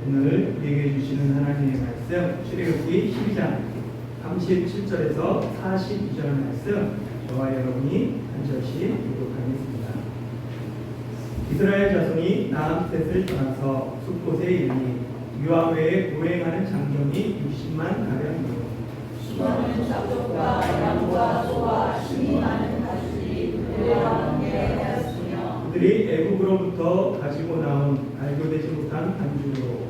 오늘 우리에게 주시는 하나님의 말씀 출애굽기 12장 37절에서 42절 말씀 저와 여러분이 한 절씩 읽어가겠습니다. 이스라엘 자손이 나암셋을 떠나서 숫곳에 이르니 유아 외에 보행하는 장정이 60만 가량이요 수많은 잡족과 양과 소와 힘이 많은 가축이 그들과 함께 하였으며 그들이 애굽으로부터 가지고 나온 발교되지 못한 반죽으로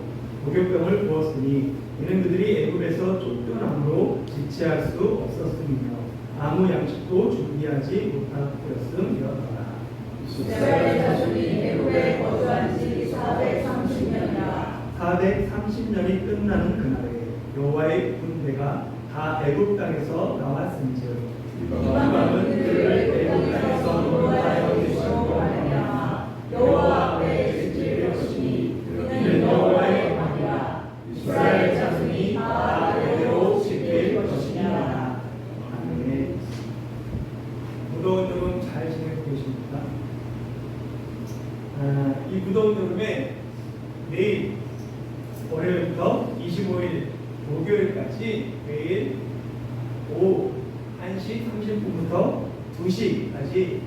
목욕병을 부었으니 이는 그들이 애굽에서 쫓겨남으로 지체할 수 없었음이며 아무 양식도 준비하지 못하였음이었더라. 이스라엘 자손이 애굽에 거주한 지 430년이라 430년이 끝나는 그날에 여호와의 군대가 다 애굽 땅에서 나왔은즉 이방은 그들을 애굽 땅에서 노하여 계시고 하느냐 여호와 앞에 지킬 것이니 그는 여호와의 방이라 이스라엘 자손이 다 그대로 지킬 것이니라. 아멘. 무더운 여름 잘 지내고 계십니까? 이 무더운 여름에 내일 월요일부터 25일 목요일까지 매일 오후 1시 30분부터 2시까지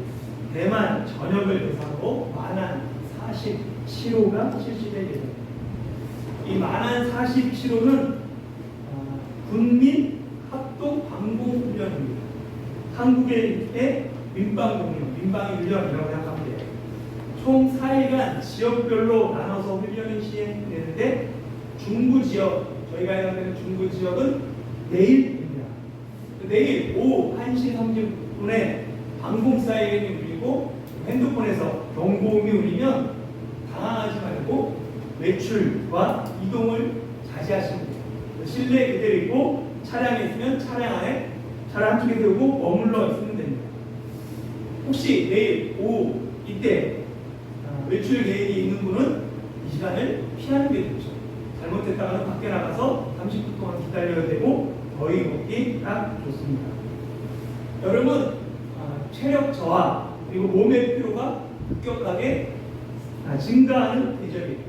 대만 전역을 대상으로 만한 47호가 실시될 예정입니다. 이 만한 47호는 군민 합동 방공훈련입니다. 한국의 민방위 훈련이라고 생각하면 돼요. 총 4일간 지역별로 나눠서 훈련이 시행되는데 중부 지역, 저희가 해당되는 중부 지역은 내일입니다. 내일 오후 1시 30분에 방공 사이렌이 울리고 핸드폰에서 경보음이 울리면 당황하지 말고 외출과 이동을 자제하시면 돼요. 실내에 그대로 있고 차량에 있으면 차량 안에 차량 한쪽에 세우고 머물러 있으면 됩니다. 혹시 내일 오후 이때 외출 계획이 있는 분은 이 시간을 피하는 게 좋죠. 잘못했다가는 밖에 나가서 30분 동안 기다려야 되고 더위 먹기 딱 좋습니다. 여름은 체력 저하 그리고 몸의 피로가 급격하게 증가하는 계절이에요.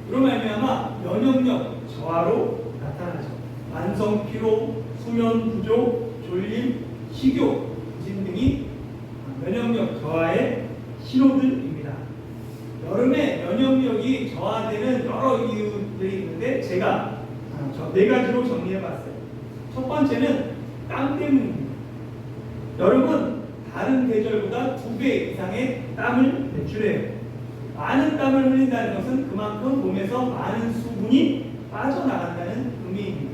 그로 말미암아 면역력 저하로 나타나죠. 만성 피로, 수면 부족, 졸림, 식욕, 부진 등이 면역력 저하의 신호들입니다. 여름에 면역력이 저하되는 여러 이유들이 있는데 제가 4가지로 정리해봤어요. 첫 번째는 땀 때문입니다. 여름은 다른 계절보다 2배 이상의 땀을 배출해요. 많은 땀을 흘린다는 것은 그만큼 몸에서 많은 수분이 빠져나간다는 의미입니다.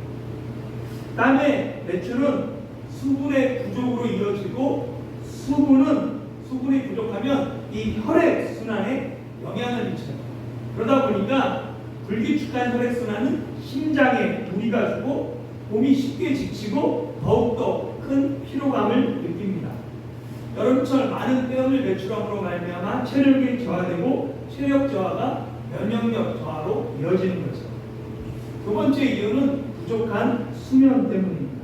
땀의 배출은 수분의 부족으로 이루어지고 수분이 부족하면 이 혈액순환에 영향을 미쳐요. 그러다 보니까 불규칙한 혈액순환은 심장에 무리가 주고 몸이 쉽게 지치고 더욱더 큰 피로감을 느낍니다. 여름철 많은 땀을 배출함으로 말미암아 체력이 저하되고 체력 저하가 면역력 저하로 이어지는 거죠. 두 번째 이유는 부족한 수면 때문입니다.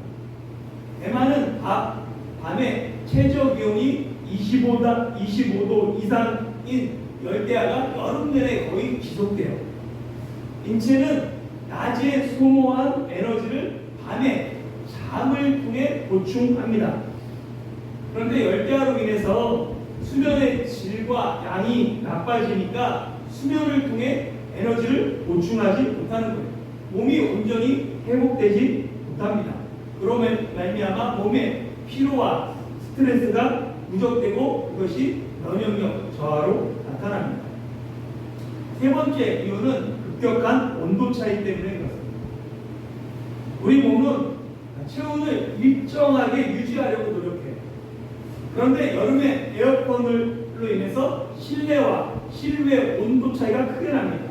대만은 밤에 최저 기온이 25도 이상인 열대야가 여름 내내 거의 지속돼요. 인체는 낮에 소모한 에너지를 밤에 잠을 통해 보충합니다. 그런데 열대야로 인해서 수면의 질과 양이 나빠지니까 수면을 통해 에너지를 보충하지 못하는 거예요. 몸이 온전히 회복되지 못합니다. 그러면 말미암아 몸의 피로와 스트레스가 누적되고 그것이 면역력 저하로 나타납니다. 세 번째 이유는 급격한 온도 차이 때문에 그렇습니다. 우리 몸은 체온을 일정하게 유지하려고 노력해요. 그런데 여름에 에어컨으로 인해서 실내와 실외 온도 차이가 크게 납니다.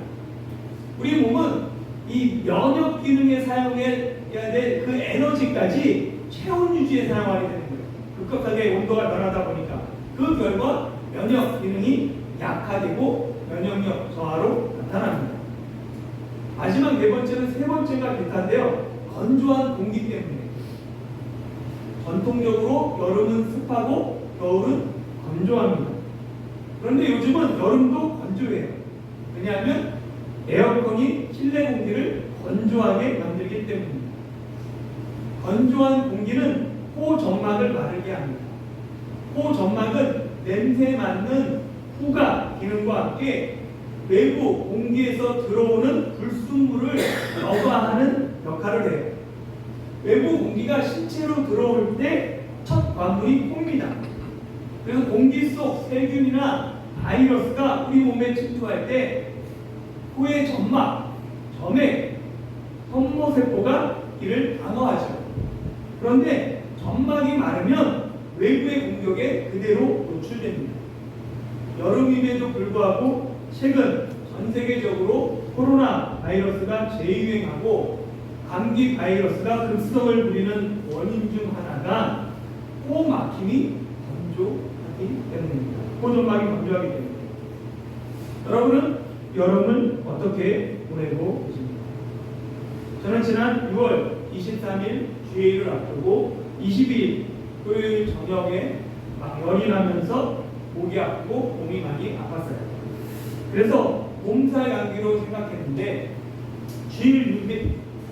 우리 몸은 이 면역 기능에 사용해야 될 그 에너지까지 체온 유지에 사용하게 되는 거예요. 급격하게 온도가 변하다 보니까 그 결과 면역 기능이 약화되고 면역력 저하로 나타납니다. 마지막 네 번째는 세 번째가 비슷한데요. 건조한 공기 때문에. 전통적으로 여름은 습하고 겨울은 건조합니다. 그런데 요즘은 여름도 건조해요. 왜냐하면 에어컨이 실내 실내 공기를 건조하게 만들기 때문입니다. 건조한 공기는 호점막을 마르게 합니다. 호점막은 냄새 맡는 후가 기능과 함께 외부 공기에서 들어오는 불순물을 여과하는 역할을 해요. 외부 공기가 신체로 들어올 때 첫 관문이 코입니다. 그래서 공기 속 세균이나 바이러스가 우리 몸에 침투할 때 코의 점막, 점에 성모세포가 이를 방어하죠. 그런데 점막이 마르면 외부의 공격에 그대로 노출됩니다. 여름임에도 불구하고 최근 전 세계적으로 코로나 바이러스가 재유행하고 감기 바이러스가 급성을 부리는 원인 중 하나가 코 막힘이 건조하기 때문입니다. 코점막이 건조하기 때문입니다. 여러분은 여름을 어떻게 보내고 계십니까? 저는 지난 6월 23일 주일을 앞두고 22일 토요일 저녁에 막 열이 나면서 목이 아프고 몸이 많이 아팠어요. 그래서 몸살 감기로 생각했는데 주일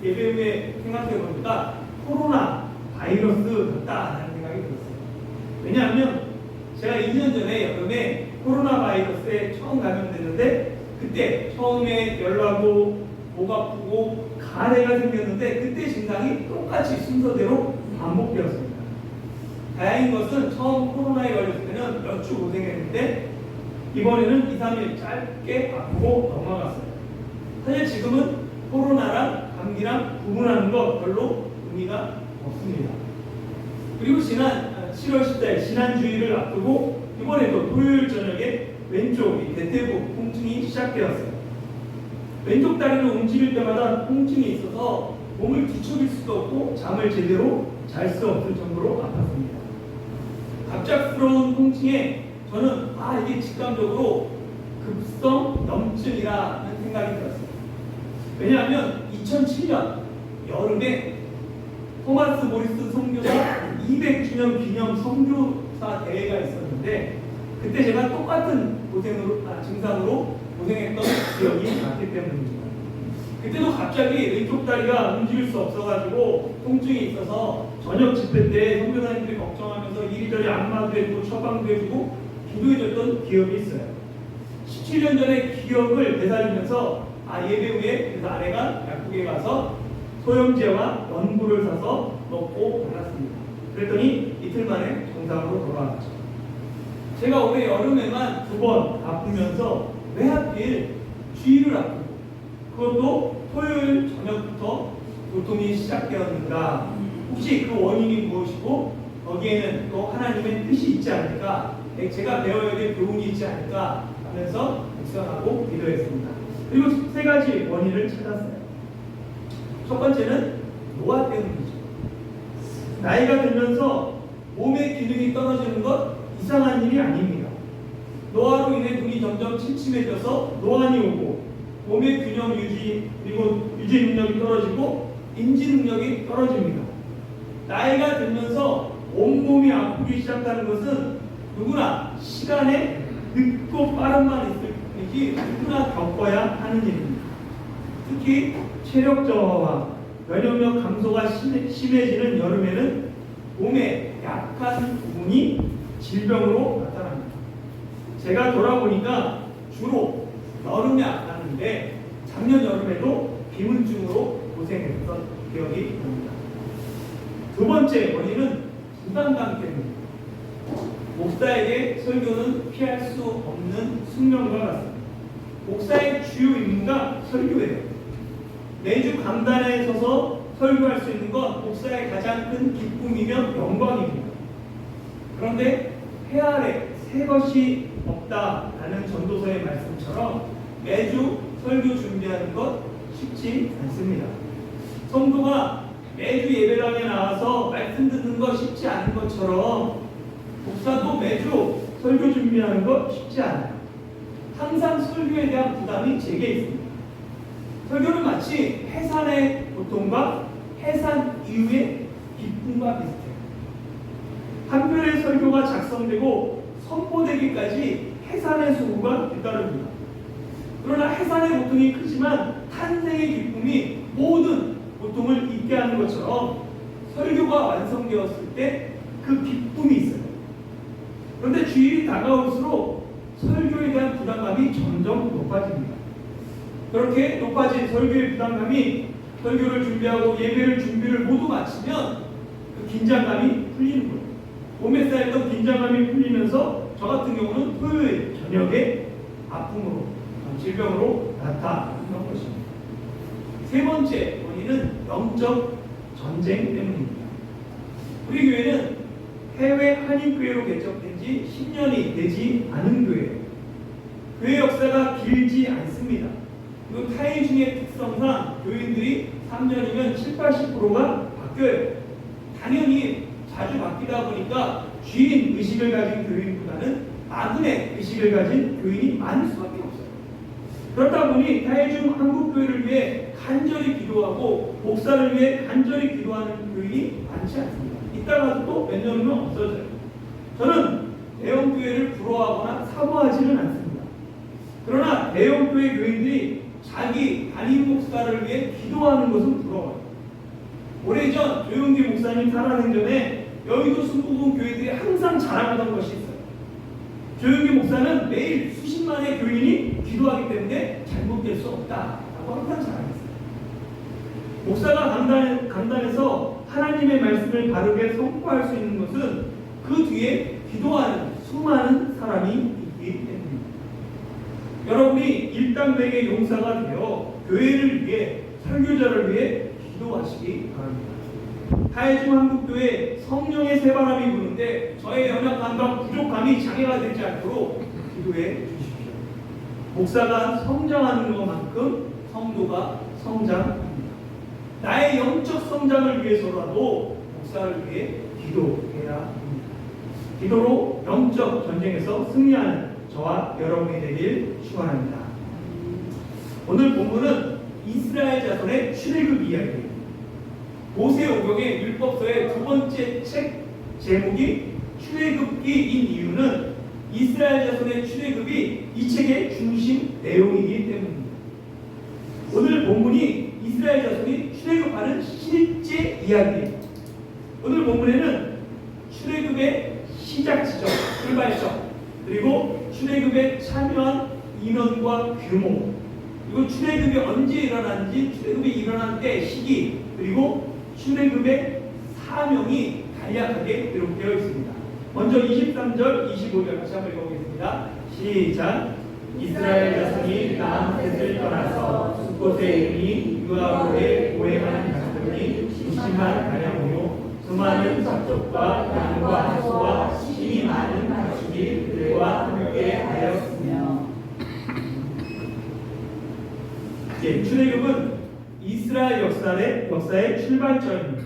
예배 후에 생각해보니까 코로나 바이러스 같다라는 생각이 들었어요. 왜냐하면 제가 2년 전에 여름에 코로나 바이러스에 처음 감염됐는데 그때 처음에 열나고 목 아프고 가래가 생겼는데 그때 증상이 똑같이 순서대로 반복되었습니다. 다행인 것은 처음 코로나에 걸렸을 때는 몇 주 고생했는데 이번에는 2, 3일 짧게 아프고 넘어갔어요. 사실 지금은 코로나랑 감기랑 구분하는 거 별로 의미가 없습니다. 그리고 지난 7월 10일 지난주일을 앞두고 이번에도 토요일 저녁에 왼쪽 대퇴부 통증이 시작되었어요. 왼쪽 다리를 움직일 때마다 통증이 있어서 몸을 뒤척일 수도 없고 잠을 제대로 잘 수 없을 정도로 아팠습니다. 갑작스러운 통증에 저는 이게 직감적으로 급성 염증이라는 생각이 들었어요. 왜냐하면 2007년 여름에 토마스 모리스 선교사 200주년 기념 선교사 대회가 있었는데 그때 제가 똑같은 증상으로 고생했던 기억이 났기 때문입니다. 그때도 갑자기 왼쪽 다리가 움직일 수 없어가지고 통증이 있어서 저녁 집회 때 선교사님들이 걱정하면서 이리저리 안마도 해주고 처방도 해주고 기도해줬던 기억이 있어요. 17년 전에 기억을 되살리면서 예배 후에 그래서 아내가 약국에 가서 소염제와 연고를 사서 먹고 발랐습니다. 그랬더니 이틀 만에 정상으로 돌아왔죠. 제가 올해 여름에만 2번 아프면서 왜 하필 주일을 아프고 그것도 토요일 저녁부터 고통이 시작되었는가? 혹시 그 원인이 무엇이고 거기에는 또 하나님의 뜻이 있지 않을까? 제가 배워야 될 교훈이 있지 않을까? 하면서 묵상하고 기도했습니다. 그리고 3가지 원인을 찾았어요. 첫 번째는 노화 때문이죠. 나이가 들면서 몸의 기능이 떨어지는 것 이상한 일이 아닙니다. 노화로 인해 눈이 점점 침침해져서 노안이 오고 몸의 균형 유지 그리고 유지 능력이 떨어지고 인지 능력이 떨어집니다. 나이가 들면서 온몸이 아프기 시작하는 것은 누구나 시간에 늦고 빠른만 있을 뿐이지 누구나 겪어야 하는 일입니다. 특히 체력 저하와 면역력 감소가 심해지는 여름에는 몸의 약한 부분이 질병으로 나타납니다. 제가 돌아보니까 주로 여름에 아팠는데 작년 여름에도 비문증으로 고생했던 기억이 납니다. 2번째 원인은 부담감 때문입니다. 목사에게 설교는 피할 수 없는 숙명과 같습니다. 목사의 주요 임무가 설교예요. 매주 강단에 서서 설교할 수 있는 건 목사의 가장 큰 기쁨이며 영광입니다. 그런데 해 아래 새 것이 없다라는 전도서의 말씀처럼 매주 설교 준비하는 것 쉽지 않습니다. 성도가 매주 예배당에 나와서 말씀 듣는 것 쉽지 않은 것처럼 목사도 매주 설교 준비하는 것 쉽지 않아요. 항상 설교에 대한 부담이 제게 있습니다. 설교는 마치 해산의 고통과 해산 이후의 기쁨과 비슷해요. 한 편의 설교가 작성되고 선포되기까지 해산의 수고가 뒤따릅니다. 그러나 해산의 고통이 크지만 탄생의 기쁨이 모든 고통을 잊게 하는 것처럼 설교가 완성되었을 때 그 기쁨이 있어요. 그런데 주일이 다가올수록 설교에 대한 부담감이 점점 높아집니다. 그렇게 높아진 설교의 부담감이 설교를 준비하고 예배를 준비를 모두 마치면 그 긴장감이 풀리는 거예요. 몸에 쌓였던 긴장감이 풀리면서 저 같은 경우는 토요일 저녁에 아픔으로, 질병으로 나타나는 것입니다. 세 번째 원인은 영적 전쟁 때문입니다. 우리 교회는 해외 한인교회로 개척된 지 10년이 되지 않은 교회예요. 교회 역사가 길지 않습니다. 그리고 타이 중의 특성상 교인들이 3년이면 70~80%가 바뀌어요. 당연히 자주 바뀌다 보니까 주인 의식을 가진 교인보다는 마군의 의식을 가진 교인이 많을 수밖에 없어요. 그렇다 보니 타이중 한국교회를 위해 간절히 기도하고 목사를 위해 간절히 기도하는 교인이 많지 않습니다. 이따가도 또 몇 년 후면 없어져요. 저는 대형교회를 부러워하거나 사모하지는 않습니다. 그러나 대형교회 교인들이 자기 담임 목사를 위해 기도하는 것은 부러워요. 오래전 조용기 목사님 살아생전에 여의도 순복음 교회들이 항상 자랑하던 것이 있어요. 조용기 목사는 매일 수십만의 교인이 기도하기 때문에 잘못될 수 없다라고 항상 자랑했어요. 목사가 강단에서 하나님의 말씀을 바르게 선포할 수 있는 것은 그 뒤에 기도하는 수많은 사람이 있기 때문입니다. 여러분이 일당백의 용사가 되어 교회를 위해, 설교자를 위해 기도하시기 바랍니다. 타이중 한국교회 성령의 새바람이 부는데 저의 연약함과 부족함이 장애가 되지 않도록 기도해 주십시오. 목사가 성장하는 것만큼 성도가 성장합니다. 나의 영적 성장을 위해서라도 목사를 위해 기도해야 합니다. 기도로 영적 전쟁에서 승리하는 저와 여러분이 되길 축원합니다. 오늘 본문은 이스라엘 자손의 출애굽 이야기입니다. 모세오경의 율법서의 두 번째 책 제목이 출애굽기인 이유는 이스라엘 자손의 출애굽이 이 책의 중심 내용이기 때문입니다. 오늘 본문이 이스라엘 자손이 출애굽하는 실제 이야기예요. 오늘 본문에는 출애굽의 시작 지점, 출발점, 그리고 출애굽에 참여한 인원과 규모, 그리고 출애굽이 언제 일어났는지, 출애굽이 일어난 때 시기, 그리고 출애굽의 사명이 간략하게 기록되어 있습니다. 먼저 23절, 25절 같이 한번 읽어보겠습니다. 시작. 이스라엘 자손이 라암셋을 떠나서 숫곳에 이르니 유아로에 보행하는 자손이 60만 가량이요 수많은 잡족과 양과 소와 힘이 많은 가축이 그들과 함께 하였으며. 출애굽은 이스라엘 역사의 출발점입니다.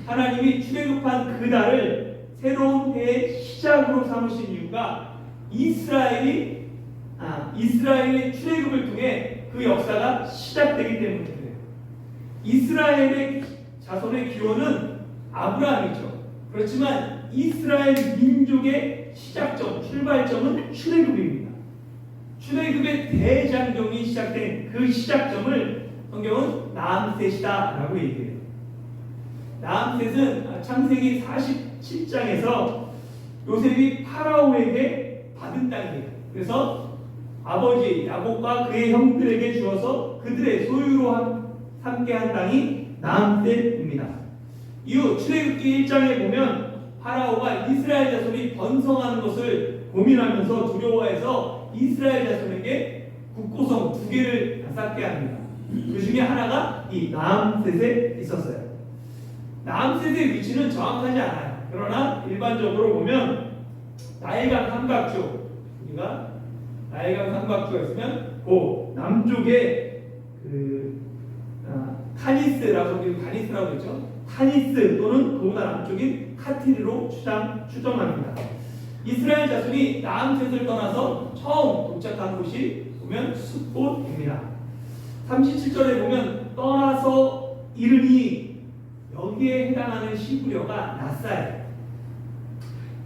하나님이 출애굽한 그날을 새로운 해의 시작으로 삼으신 이유가 이스라엘의 출애굽을 통해 그 역사가 시작되기 때문입니다. 이스라엘의 자손의 기원은 아브라함이죠. 그렇지만 이스라엘 민족의 시작점, 출발점은 출애굽입니다. 출애굽의 대장정이 시작된 그 시작점을 성경은 라암셋이다라고 얘기해요. 라암셋은 창세기 47장에서 요셉이 파라오에게 받은 땅이에요. 그래서 아버지 야곱과 그의 형들에게 주어서 그들의 소유로 함께한 땅이 라암셋입니다. 이후 출애굽기 1장에 보면 파라오가 이스라엘 자손이 번성하는 것을 고민하면서 두려워해서 이스라엘 자손에게 국고성 2개를 쌓게 합니다. 그 중에 하나가 이 라암셋에 있었어요. 라암셋의 위치는 정확하지 않아요. 그러나 일반적으로 보면 나일강 삼각주, 우리가 나일강 삼각주가 있으면 그 남쪽에 카니스라고 했죠. 카니스 또는 그보다 남쪽인 카티르로 추정합니다. 이스라엘 자손이 라암셋을 떠나서 처음 도착한 곳이 보면 숫곳입니다. 37절에 보면 떠나서 이르니, 여기에 해당하는 시구려가 낫사예요.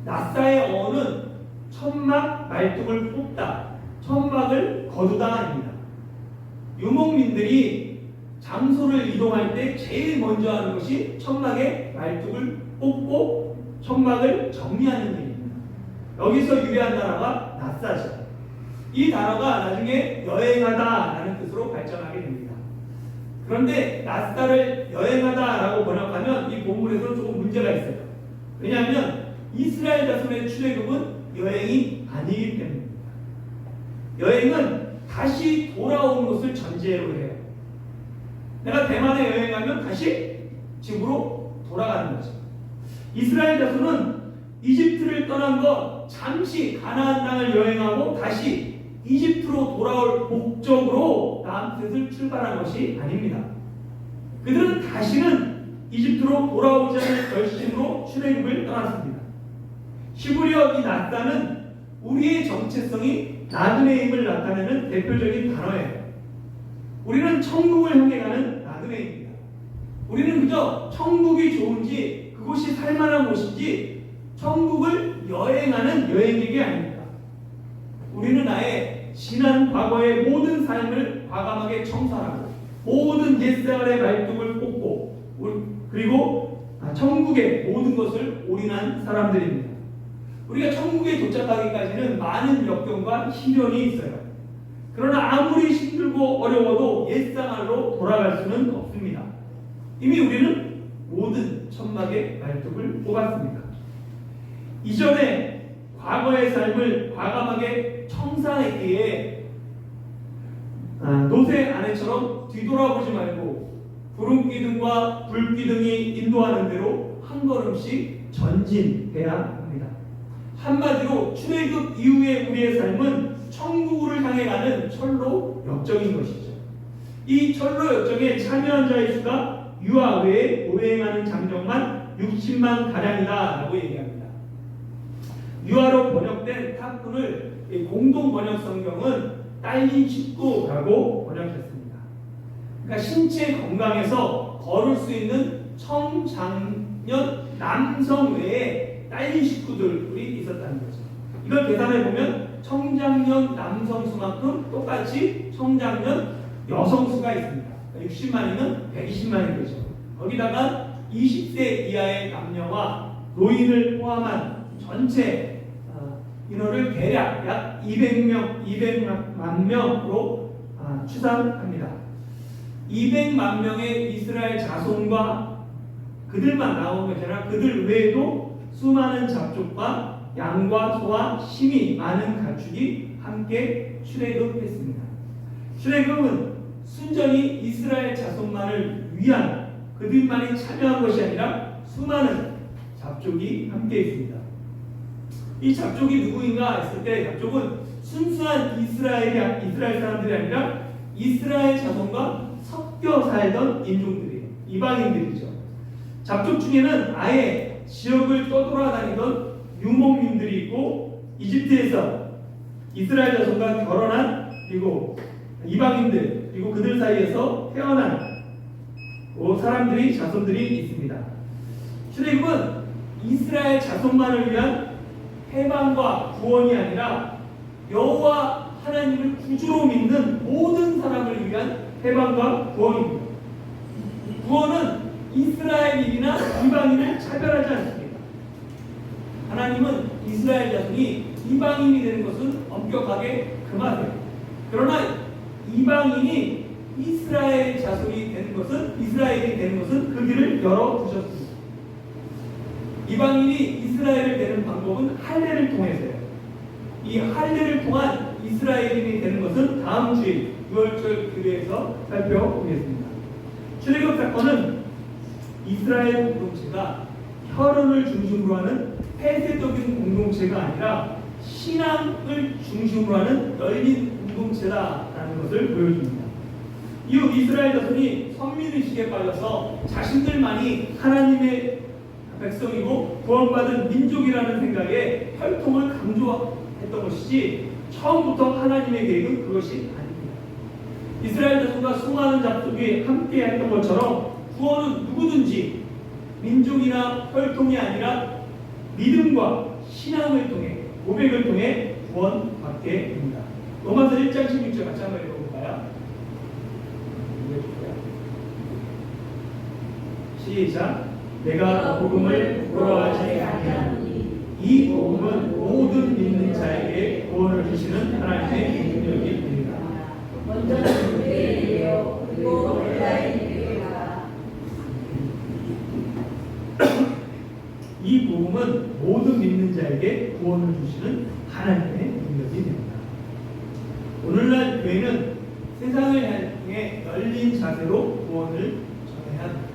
낫사의 어는 천막 말뚝을 뽑다, 천막을 거두다입니다. 유목민들이 장소를 이동할 때 제일 먼저 하는 것이 천막에 말뚝을 뽑고 천막을 정리하는 일입니다. 여기서 유래한 단어가 낫사죠. 이 단어가 나중에 여행하다라는 뜻으로 발전하게 됩니다. 그런데 낫사를 여행하다라고 번역하면 이 본문에서 조금 문제가 있어요. 왜냐하면 이스라엘 자손의 출애굽은 여행이 아니기 때문입니다. 여행은 다시 돌아오는 것을 전제로 해요. 내가 대만에 여행하면 다시 집으로 돌아가는 거죠. 이스라엘 자손은 이집트를 떠난 것 잠시 가나안 땅을 여행하고 다시 이집트로 돌아올 목적으로 남뜻을 출발한 것이 아닙니다. 그들은 다시는 이집트로 돌아오지 않을 결심으로 출애굽을 떠났습니다. 시브리어 이 낫다는 우리의 정체성이 나그네임을 나타내는 대표적인 단어예요. 우리는 천국을 향해 가는 나그네입니다. 우리는 그저 천국이 좋은지 그곳이 살만한 곳인지 천국을 여행하는 여행객이 아닙니다. 우리는 아예 지난 과거의 모든 삶을 과감하게 청산하고 모든 옛생활의 말뚝을 뽑고 그리고 천국의 모든 것을 올인한 사람들입니다. 우리가 천국에 도착하기까지는 많은 역경과 시련이 있어요. 그러나 아무리 힘들고 어려워도 옛생활로 돌아갈 수는 없습니다. 이미 우리는 모든 천막의 말뚝을 뽑았습니다. 이전에 과거의 삶을 과감하게 청산했기에 노새 아내처럼 뒤돌아보지 말고 구름기둥과 불기둥이 인도하는 대로 한 걸음씩 전진해야 합니다. 한마디로 출애굽 이후의 우리의 삶은 천국을 향해 가는 철로 역정인 것이죠. 이 철로 역정에 참여한 자의 수가 유아 외에 보행하는 장정만 60만 가량이다 라고 얘기합니다. 유아로 번역된 탑군을 공동 번역 성경은 딸린 식구라고 번역했습니다. 그러니까 신체 건강해서 걸을 수 있는 청장년 남성 외에 딸린 식구들이 있었다는 거죠. 이걸 계산해 보면 청장년 남성 수만큼 똑같이 청장년 여성 수가 있습니다. 60만이면 120만인 거죠. 거기다가 20세 이하의 남녀와 노인을 포함한 전체 인원을 대략 약 200만 명으로 추산합니다. 200만 명의 이스라엘 자손과 그들만 나온 것이 아니라 그들 외에도 수많은 잡족과 양과 소와 심이 많은 가축이 함께 출애굽했습니다. 출애굽은 순전히 이스라엘 자손만을 위한 그들만이 참여한 것이 아니라 수많은 잡족이 함께 있습니다. 이 잡족이 누구인가 했을 때 잡족은 순수한 이스라엘 사람들이 아니라 이스라엘 자손과 섞여 살던 인종들이에요. 이방인들이죠. 잡족 중에는 아예 지역을 떠돌아다니던 유목민들이 있고 이집트에서 이스라엘 자손과 결혼한 그리고 이방인들 그리고 그들 사이에서 태어난 사람들이 자손들이 있습니다. 출애굽은 이스라엘 자손만을 위한 해방과 구원이 아니라 여호와 하나님을 구주로 믿는 모든 사람을 위한 해방과 구원입니다. 구원은 이스라엘인이나 이방인을 차별하지 않습니다. 하나님은 이스라엘 자손이 이방인이 되는 것은 엄격하게 금하세요. 그러나 이방인이 이스라엘 자손이 되는 것은 이스라엘이 되는 것은 그 길을 열어 두셨습니다. 이방인이 이스라엘을 되는 방법은 할례를 통해서요. 이 할례를 통한 이스라엘인이 되는 것은 다음 주일 6월절 교회에서 살펴보겠습니다. 출애굽 사건은 이스라엘 공동체가 혈연을 중심으로 하는 폐쇄적인 공동체가 아니라 신앙을 중심으로 하는 열린 공동체다라는 것을 보여줍니다. 이후 이스라엘 자손이 선민의식에 빠져서 자신들만이 하나님의 백성이고 구원받은 민족이라는 생각에 혈통을 강조했던 것이지 처음부터 하나님의 계획은 그것이 아닙니다. 이스라엘 자손과 수많은 잡족이 함께 했던 것처럼 구원은 누구든지 민족이나 혈통이 아니라 믿음과 신앙을 통해 고백을 통해 구원받게 됩니다. 로마서 1장 16절 같이 한번 읽어볼까요? 시작. 내가 복음을 부끄러워하지 아니하노니 이 복음은 모든 믿는 자에게 구원을 주시는 하나님의 능력이 됩니다. 먼저는 유대인에게요 그리고 헬라인에게가 이 복음은 모든 믿는 자에게 구원을 주시는 하나님의 능력이 됩니다. 오늘날 교회는 세상을 향해 열린 자세로 구원을 전해야 합니다.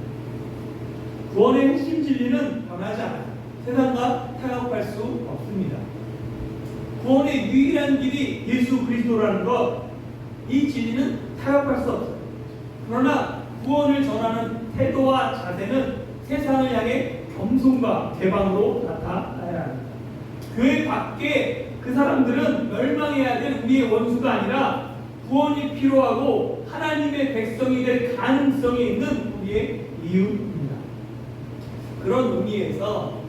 구원의 핵심 진리는 변하지 않아요. 세상과 타협할 수 없습니다. 구원의 유일한 길이 예수 그리스도라는 것, 이 진리는 타협할 수 없어요. 그러나 구원을 전하는 태도와 자세는 세상을 향해 겸손과 개방으로 나타나야 합니다. 교회 밖에 그 사람들은 멸망해야 될 우리의 원수가 아니라 구원이 필요하고 하나님의 백성이 될 가능성이 있는 우리의 이유입니다. 그런 의미에서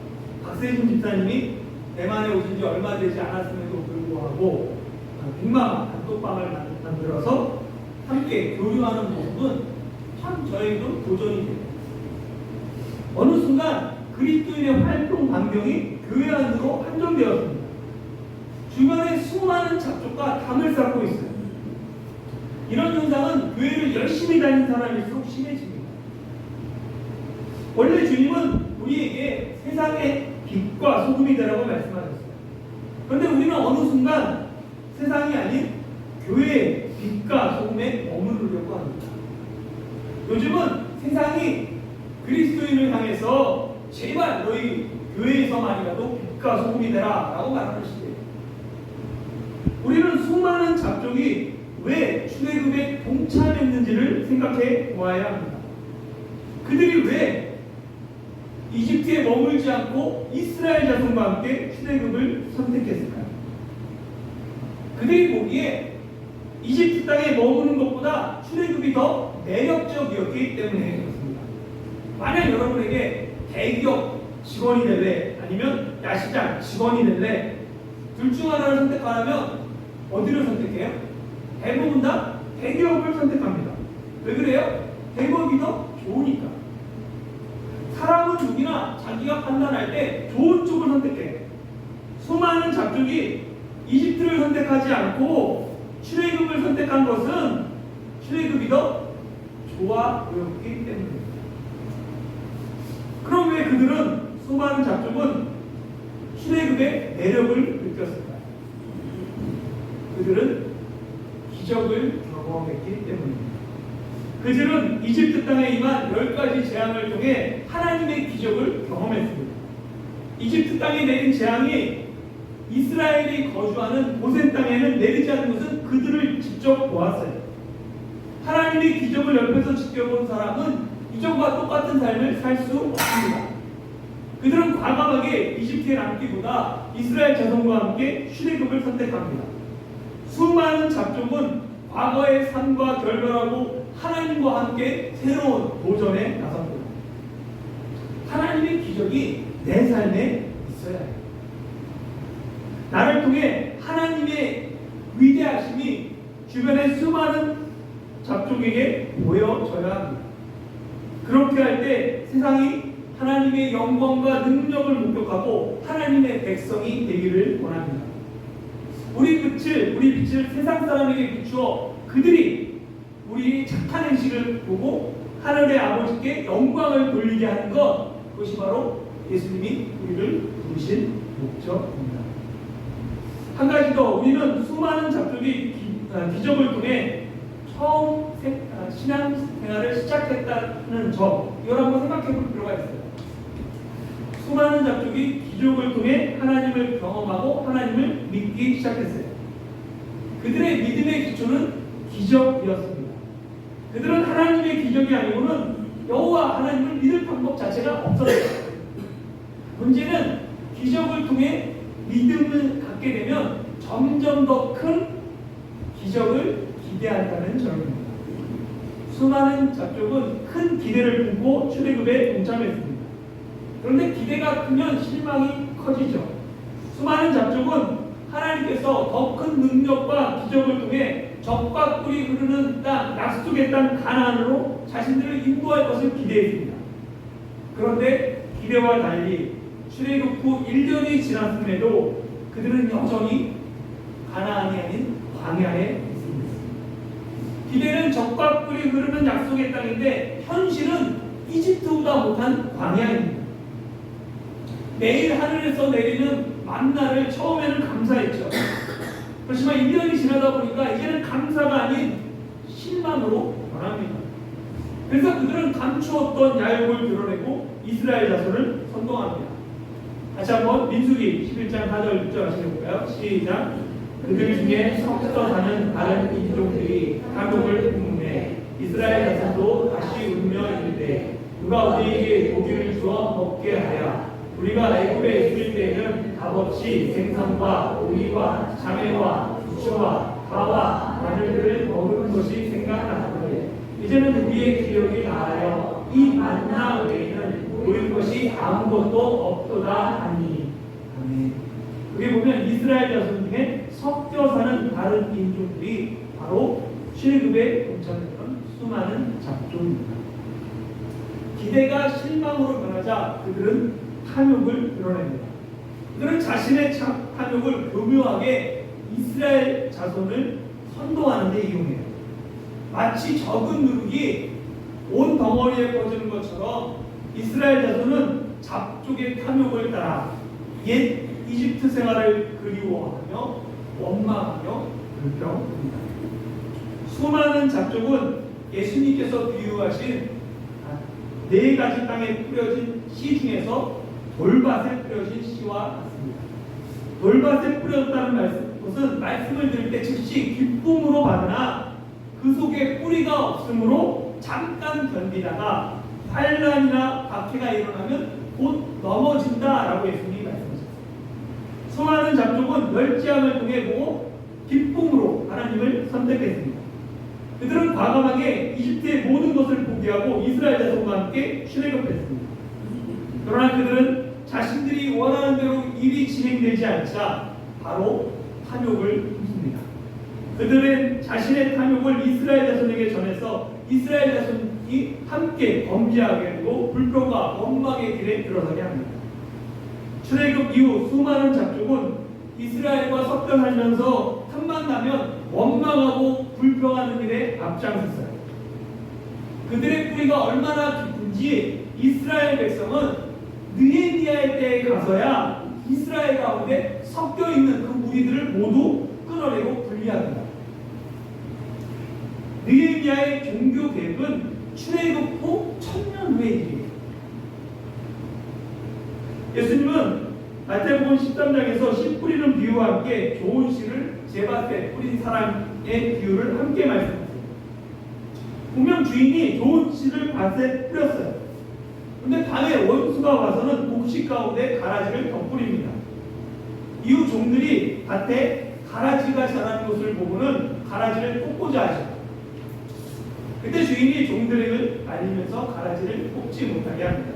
박세준 집사님이 대만에 오신 지 얼마 되지 않았음에도 불구하고 빅마마 단톡방을 만들어서 함께 교류하는 모습은 참 저에게도 도전이 돼요. 어느 순간 그리스도인의 활동 반경이 교회 안으로 한정되었습니다. 주변에 수많은 잡족과 담을 쌓고 있어요. 이런 현상은 교회를 열심히 다니는 사람일수록 심해집니다. 원래 주님은 우리에게 세상의 빛과 소금이 되라고 말씀하셨어요. 그런데 우리는 어느 순간 세상이 아닌 교회의 빛과 소금에 머무르려고 합니다. 요즘은 세상이 그리스도인을 향해서 제발 너희 교회에서만이라도 빛과 소금이 되라 라고 말하는 시대예요. 우리는 수많은 잡족이 왜 출애굽에 동참했는지를 생각해 보아야 합니다. 그들이 왜 이집트에 머물지 않고 이스라엘 자손과 함께 출애굽을 선택했을까요? 그들이 보기에 이집트 땅에 머무는 것보다 출애굽이 더 매력적이었기 때문에 그렇습니다. 만약 여러분에게 대기업 직원이 될래 아니면 야시장 직원이 될래 둘 중 하나를 선택하라면 어디를 선택해요? 대부분 다 대기업을 선택합니다. 왜 그래요? 대기업이 더 좋으니까. 사람은 누구나 자기가 판단할 때 좋은 쪽을 선택해. 수많은 잡족이 이집트를 선택하지 않고 출애굽을 선택한 것은 출애굽이 더 좋아 보였기 때문입니다. 그럼 왜 그들은 수많은 잡족은 출애굽의 매력을 느꼈을까요? 그들은 기적을 경험했기 때문입니다. 그들은 이집트 땅에 임한 10가지 재앙을 통해 하나님의 기적을 경험했습니다. 이집트 땅에 내린 재앙이 이스라엘이 거주하는 고센 땅에는 내리지 않는 것은 그들을 직접 보았어요. 하나님의 기적을 옆에서 지켜본 사람은 이전과 똑같은 삶을 살 수 없습니다. 그들은 과감하게 이집트에 남기보다 이스라엘 자손과 함께 출애굽을 선택합니다. 수많은 잡족은 과거의 삶과 결별하고 하나님과 함께 새로운 도전에 나섭니다. 하나님의 기적이 내 삶에 있어야 해요. 나를 통해 하나님의 위대하심이 주변의 수많은 잡족에게 보여져야 합니다. 그렇게 할 때 세상이 하나님의 영광과 능력을 목격하고 하나님의 백성이 되기를 원합니다. 우리 빛을 세상 사람에게 비추어 그들이 우리의 착한 행실을 보고 하늘의 아버지께 영광을 돌리게 하는 것, 그것이 바로 예수님이 우리를 부르신 목적입니다. 한 가지 더, 우리는 수많은 잡족이 기적을 통해 처음 신앙생활을 시작했다는 점, 이걸 한번 생각해 볼 필요가 있어요. 수많은 잡족이 기적을 통해 하나님을 경험하고 하나님을 믿기 시작했어요. 그들의 믿음의 기초는 기적이었습니다. 그들은 하나님의 기적이 아니고는 여호와 하나님을 믿을 방법 자체가 없었어요. 문제는 기적을 통해 믿음을 갖게 되면 점점 더 큰 기적을 기대한다는 점입니다. 수많은 잡족은 큰 기대를 품고 출애굽에 동참했습니다. 그런데 기대가 크면 실망이 커지죠. 수많은 잡족은 하나님께서 더 큰 능력과 기적을 통해 적과 꿀이 흐르는 땅, 약속의 땅 가나안으로 자신들을 인도할 것을 기대했습니다. 그런데 기대와 달리 출애굽 후 1년이 지났음에도 그들은 여전히 가나안이 아닌 광야에 있습니다. 기대는 적과 꿀이 흐르는 약속의 땅인데 현실은 이집트보다 못한 광야입니다. 매일 하늘에서 내리는 만나를 처음에는 감사했죠. 그렇지만 1년이 지나다 보니까 이제는 감사가 아닌 실망으로 변합니다. 그래서 그들은 감추었던 야욕을 드러내고 이스라엘 자손을 선동합니다. 다시 한번 민수기 11장 4절 6절 하시려고요. 시작. 그들 중에 섞여 사는 다른 인종들이 탐욕을 품네. 이스라엘 자손도 다시 울며 이르되 누가 우리에게 고기를 주어 먹게 하랴. 우리가 애굽에 있을 때에는 값없이 생선과 오이와 자매와 부추와 가와 마늘들을 먹은 것이 생각나는데 이제는 우리의 기억이 나하여 이 만나 외에는 보일 것이 아무것도 없도다 하니. 아멘. 여기 보면 이스라엘 자손 중에 섞여 사는 다른 인종들이 바로 출애굽에 동참했던 수많은 잡종입니다. 기대가 실망으로 변하자 그들은 탐욕을 드러냅니다. 그들은 자신의 탐욕을 교묘하게 이스라엘 자손을 선동하는 데 이용해요. 마치 적은 누룩이 온 덩어리에 퍼지는 것처럼 이스라엘 자손은 잡족의 탐욕을 따라 옛 이집트 생활을 그리워하며 원망하며 불평합니다. 수많은 잡족은 예수님께서 비유하신 4가지 땅에 뿌려진 씨 중에서 돌밭에 뿌려진 씨와 같습니다. 돌밭에 뿌려졌다는 것은 말씀을 들을 때 즉시 기쁨으로 받으나 그 속에 뿌리가 없으므로 잠깐 견디다가 환난이나 박해가 일어나면 곧 넘어진다라고 예수님이 말씀하셨습니다. 수많은 잡족은 멸지함을 통해 보고 기쁨으로 하나님을 선택했습니다. 그들은 과감하게 이집트의 모든 것을 포기하고 이스라엘 자손과 함께 출애굽했습니다. 그러나 그들은 자신들이 원하는 대로 일이 진행되지 않자 바로 탐욕을 품습니다. 그들은 자신의 탐욕을 이스라엘 자손에게 전해서 이스라엘 자손이 함께 범죄하게 되고 불평과 원망의 길에 들어서게 합니다. 출애굽 이후 수많은 잡족은 이스라엘과 섞여 살면서 틈만 나면 원망하고 불평하는 일에 앞장섰어요. 그들의 뿌리가 얼마나 깊은지 이스라엘 백성은 느헤미야의 때에 가서야 이스라엘 가운데 섞여 있는 그 무리들을 모두 끊어내고 분리합니다. 느헤미야의 종교 개혁은 출애굽 후 1000년 후의 일이에요. 예수님은 마태복음 13장에서 씨 뿌리는 비유와 함께 좋은 씨를 제밭에 뿌린 사람의 비유를 함께 말씀하세요. 분명 주인이 좋은 씨를 밭에 뿌렸어요. 그런데 밤에 원수가 와서는 곡식 가운데 가라지를 덧뿌립니다. 이후 종들이 밭에 가라지가 자라는 것을 보고는 가라지를 뽑고자 하죠. 그때 주인이 종들에게 알리면서 가라지를 뽑지 못하게 합니다.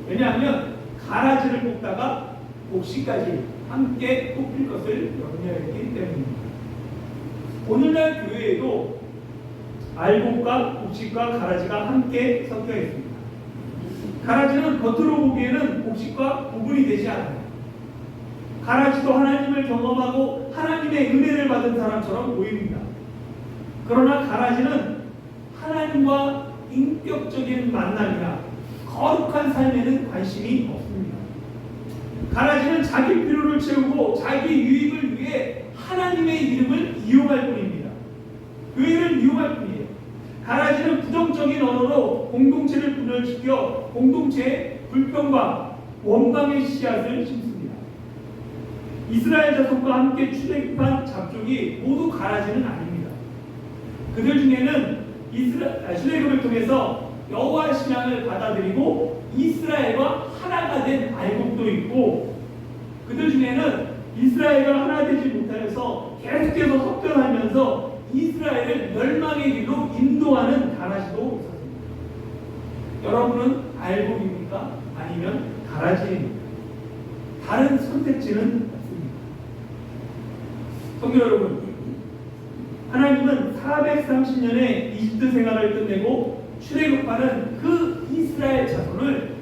왜냐하면 가라지를 뽑다가 곡식까지 함께 뽑힐 것을 염려했기 때문입니다. 오늘날 교회에도 알곡과 곡식과 가라지가 함께 섞여 있습니다. 가라지는 겉으로 보기에는 곡식과 구분이 되지 않아요. 가라지도 하나님을 경험하고 하나님의 은혜를 받은 사람처럼 보입니다. 그러나 가라지는 하나님과 인격적인 만남이나 거룩한 삶에는 관심이 없습니다. 가라지는 자기 필요를 채우고 자기 유익을 위해 하나님의 이름을 이용할 뿐입니다. 교회를 이용할 뿐이에요. 가라지는 부정적인 언어로 공동체를 분열시켜 공동체의 불평과 원망의 씨앗을 심습니다. 이스라엘 자손과 함께 출애굽한 잡족이 모두 가라지는 아닙니다. 그들 중에는 출애굽을 통해서 여호와 신앙을 받아들이고 이스라엘과 하나가 된 알곡도 있고, 그들 중에는 이스라엘과 하나 되지 못하여서 계속해서 섞여 살면서 이스라엘을 멸망의 길로 인도하는 가라지도 있었습니다. 여러분은 알곡입니까? 아니면 가라지입니까? 다른 선택지는 없습니다. 성도 여러분, 하나님은 430년의 이집트 생활을 끝내고 출애굽하는 그 이스라엘 자손을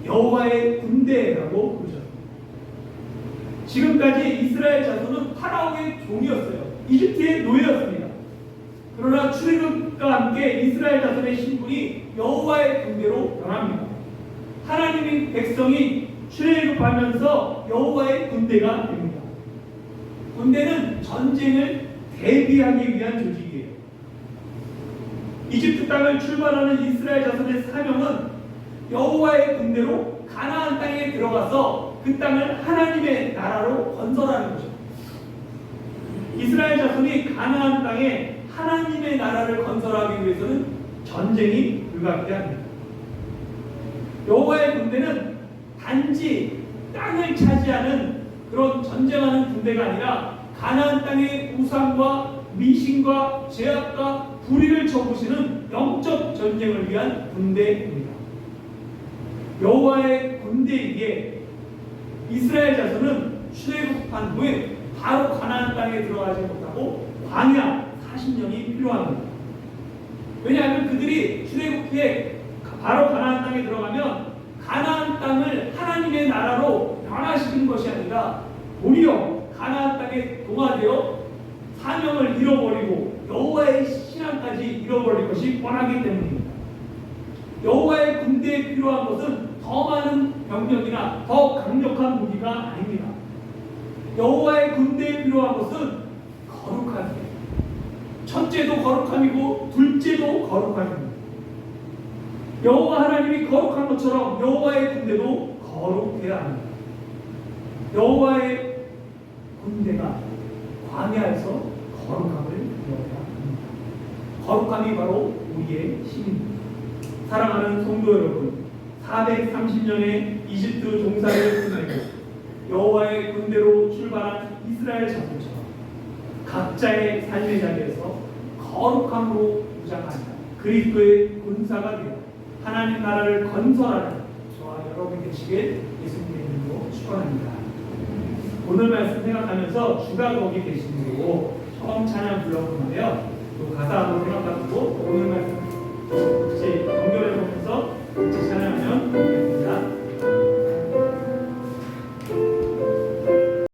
여호와의 군대라고 부르셨습니다. 지금까지 이스라엘 자손은 파라오의 종이었어요. 이집트의 노예였습니다. 그러나 출애굽과 함께 이스라엘 자손의 신분이 여호와의 군대로 변합니다. 하나님의 백성이 출애굽하면서 여호와의 군대가 됩니다. 군대는 전쟁을 대비하기 위한 조직이에요. 이집트 땅을 출발하는 이스라엘 자손의 사명은 여호와의 군대로 가나안 땅에 들어가서 그 땅을 하나님의 나라로 건설하는 거죠. 이스라엘 자손이 가나안 땅에 하나님의 나라를 건설하기 위해서는 전쟁이 불가피합니다. 여호와의 군대는 단지 땅을 차지하는 그런 전쟁하는 군대가 아니라 가나안 땅의 우상과 미신과 죄악과 불의를 쳐부시는 영적 전쟁을 위한 군대입니다. 여호와의 군대이기에 이스라엘 자손은 출애굽한 후에 바로 가나안 땅에 들어가지 못하고 광야 40년이 필요합니다. 왜냐하면 그들이 출애굽 후에 바로 가나안 땅에 들어가면 가나안 땅을 하나님의 나라로 변화시키는 것이 아니라 오히려 가나안 땅에 동화되어 사명을 잃어버리고 여호와의 신앙까지 잃어버릴 것이 뻔하기 때문입니다. 여호와의 군대에 필요한 것은 더 많은 병력이나 더 강력한 무기가 아닙니다. 여호와의 군대에 필요한 것은 거룩함이에요. 첫째도 거룩함이고 둘째도 거룩함입니다. 여호와 하나님이 거룩한 것처럼 여호와의 군대도 거룩해야 합니다. 여호와의 군대가 광야에서 거룩함을 이루어야 합니다. 거룩함이 바로 우리의 힘입니다. 사랑하는 성도 여러분, 430년의 이집트 종살이를 끝내고 여호와의 군대로 출발한 이스라엘 자손처럼 각자의 삶의 자리에서 거룩함으로 무장하며 그리스도의 군사가 되어 하나님 나라를 건설하는 저와 여러분 되시길 예수님의 이름으로 축원합니다. 오늘 말씀 생각하면서 주가 거기 계신 거고 처음 찬양 불렀는데요. 또 가사 한번 생각하면서